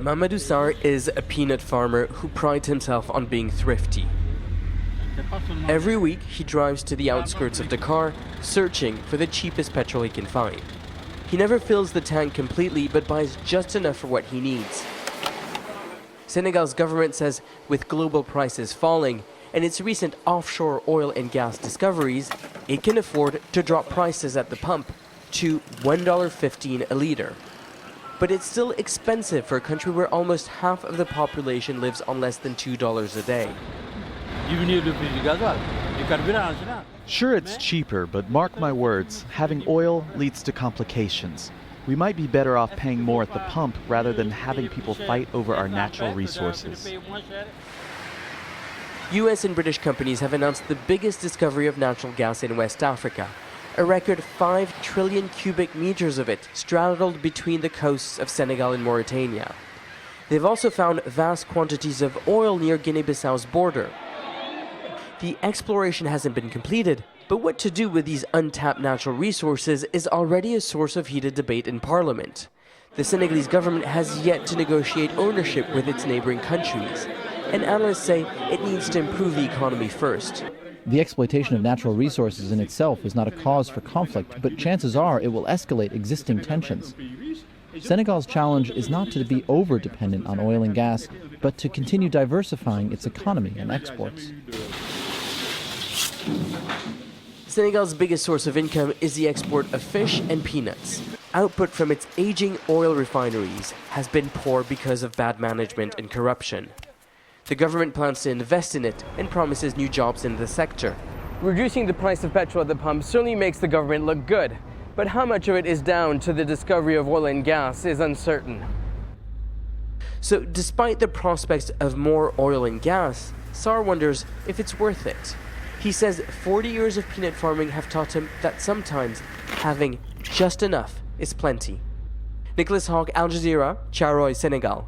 Mamadou Sarr is a peanut farmer who prides himself on being thrifty. Every week, he drives to the outskirts of Dakar, searching for the cheapest petrol he can find. He never fills the tank completely, but buys just enough for what he needs. Senegal's government says with global prices falling and its recent offshore oil and gas discoveries, it can afford to drop prices at the pump to $1.15 a liter. But it's still expensive for a country where almost half of the population lives on less than $2 a day. Sure, it's cheaper, but mark my words, having oil leads to complications. We might be better off paying more at the pump rather than having people fight over our natural resources. US and British companies have announced the biggest discovery of natural gas in West Africa. A record 5 trillion cubic meters of it straddled between the coasts of Senegal and Mauritania. They've also found vast quantities of oil near Guinea-Bissau's border. The exploration hasn't been completed, but what to do with these untapped natural resources is already a source of heated debate in Parliament. The Senegalese government has yet to negotiate ownership with its neighboring countries, and analysts say it needs to improve the economy first. The exploitation of natural resources in itself is not a cause for conflict, but chances are it will escalate existing tensions. Senegal's challenge is not to be over-dependent on oil and gas, but to continue diversifying its economy and exports. Senegal's biggest source of income is the export of fish and peanuts. Output from its aging oil refineries has been poor because of bad management and corruption. The government plans to invest in it and promises new jobs in the sector. Reducing the price of petrol at the pump certainly makes the government look good, but how much of it is down to the discovery of oil and gas is uncertain. So despite the prospects of more oil and gas, Sarr wonders if it's worth it. He says 40 years of peanut farming have taught him that sometimes having just enough is plenty. Nicholas Hawk, Al Jazeera, Charoy, Senegal.